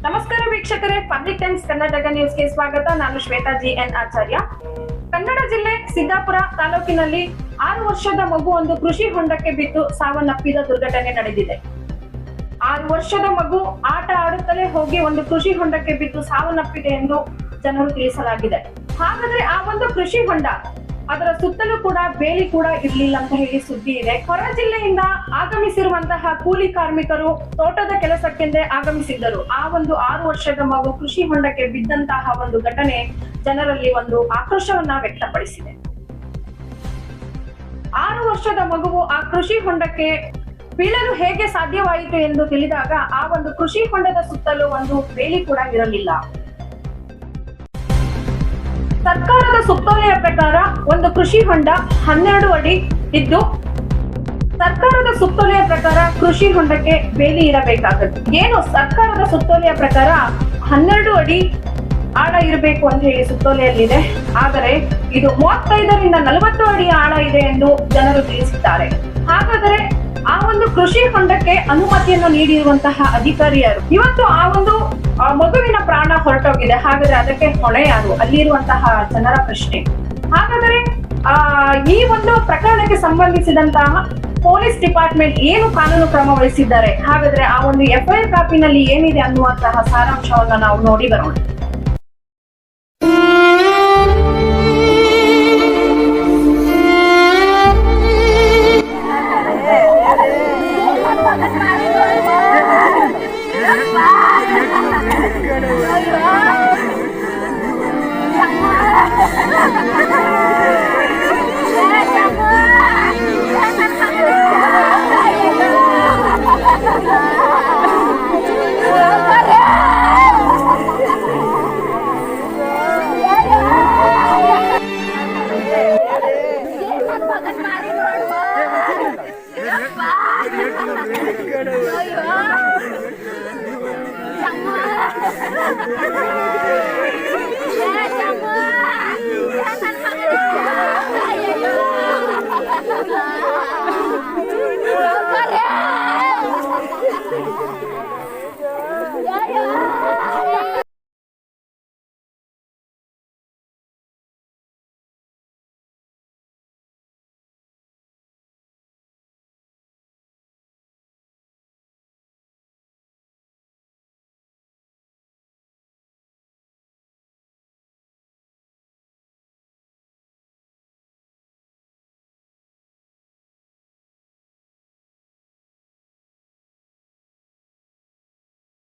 ನಮಸ್ಕಾರ ವೀಕ್ಷಕರೇ, public times Karnataka ನ್ಯೂಸ್ಗೆ ಸ್ವಾಗತ. ನಾನು ಶ್ವೇತಾ GN ಆಚಾರ್ಯ. ಕನ್ನಡ ಜಿಲ್ಲೆ ಸಿದ್ದಾಪುರ ತಾಲೂಕಿನಲ್ಲಿ 6 ವರ್ಷದ ಮಗು ಒಂದು ಕೃಷಿ ಹೊಂಡಕ್ಕೆ ಬಿದ್ದು ಸಾವನ್ನಪ್ಪಿದ ದುರ್ಘಟನೆ ನಡೆದಿದೆ. 6 ವರ್ಷದ ಮಗು ಆಟ ಆಡುತ್ತಲೇ ಹೋಗಿ ಒಂದು ಕೃಷಿ ಹೊಂಡಕ್ಕೆ ಬಿದ್ದು ಸಾವನ್ನಪ್ಪಿದೆ ಎಂದು ಜನರು ತಿಳಿಸಲಾಗಿದೆ. ಹಾಗಾದ್ರೆ ಆ ಒಂದು ಕೃಷಿ ಹೊಂಡ, ಅದರ ಸುತ್ತಲೂ ಕೂಡ ಬೇಲಿ ಕೂಡ ಇರ್ಲಿಲ್ಲ ಅಂತ ಹೇಳಿ ಸುದ್ದಿ ಇದೆ. ಹೊರ ಜಿಲ್ಲೆಯಿಂದ ಆಗಮಿಸಿರುವಂತಹ ಕೂಲಿ ಕಾರ್ಮಿಕರು ತೋಟದ ಕೆಲಸಕ್ಕೆಂದೇ ಆಗಮಿಸಿದ್ದರು. ಆ ಒಂದು 6 ವರ್ಷದ ಮಗು ಕೃಷಿ ಹೊಂಡಕ್ಕೆ ಬಿದ್ದಂತಹ ಒಂದು ಘಟನೆ ಜನರಲ್ಲಿ ಒಂದು ಆಕ್ರೋಶವನ್ನ ವ್ಯಕ್ತಪಡಿಸಿದೆ. 6 ವರ್ಷದ ಮಗುವು ಆ ಕೃಷಿ ಹೊಂಡಕ್ಕೆ ಬೀಳಲು ಹೇಗೆ ಸಾಧ್ಯವಾಯಿತು ಎಂದು ತಿಳಿದಾಗ ಆ ಒಂದು ಕೃಷಿ ಹೊಂಡದ ಸುತ್ತಲೂ ಒಂದು ಬೇಲಿ ಕೂಡ ಇರಲಿಲ್ಲ. ಸರ್ಕಾರದ ಸುತ್ತೋಲೆಯ ಪ್ರಕಾರ ಒಂದು ಕೃಷಿ ಹೊಂಡ 12 ಅಡಿ ಇದ್ದು, ಸರ್ಕಾರದ ಸುತ್ತೋಲೆಯ ಪ್ರಕಾರ ಕೃಷಿ ಹೊಂಡಕ್ಕೆ ಬೇಲಿ ಇರಬೇಕಾಗುತ್ತೆ. ಏನು ಸರ್ಕಾರದ ಸುತ್ತೋಲೆಯ ಪ್ರಕಾರ 12 ಅಡಿ ಆಳ ಇರಬೇಕು ಅಂತ ಹೇಳಿ ಸುತ್ತೋಲೆಯಲ್ಲಿದೆ. ಆದರೆ ಇದು 35ರಿಂದ 40 ಅಡಿ ಆಳ ಇದೆ ಎಂದು ಜನರು ತಿಳಿಸಿದ್ದಾರೆ. ಹಾಗಾದರೆ ಆ ಒಂದು ಕೃಷಿ ಹೊಂಡಕ್ಕೆ ಅನುಮತಿಯನ್ನು ನೀಡಿರುವಂತಹ ಅಧಿಕಾರಿ ಯಾರು? ಇವತ್ತು ಆ ಒಂದು ಮಗುವಿನ ಪ್ರಾಣ ಹೊರಟೋಗಿದೆ. ಹಾಗಾದ್ರೆ ಅದಕ್ಕೆ ಹೊಣೆ ಯಾರು? ಅಲ್ಲಿರುವಂತಹ ಜನರ ಪ್ರಶ್ನೆ. ಹಾಗಾದರೆ ಈ ಒಂದು ಪ್ರಕರಣಕ್ಕೆ ಸಂಬಂಧಿಸಿದಂತಹ ಪೊಲೀಸ್ ಡಿಪಾರ್ಟ್ಮೆಂಟ್ ಏನು ಕಾನೂನು ಕ್ರಮ ವಹಿಸಿದ್ದಾರೆ? ಹಾಗಾದ್ರೆ ಆ ಒಂದು FIR ಕಾಪಿನಲ್ಲಿ ಏನಿದೆ ಅನ್ನುವಂತಹ ಸಾರಾಂಶವನ್ನ ನಾವು ನೋಡಿ ಬರೋಣ.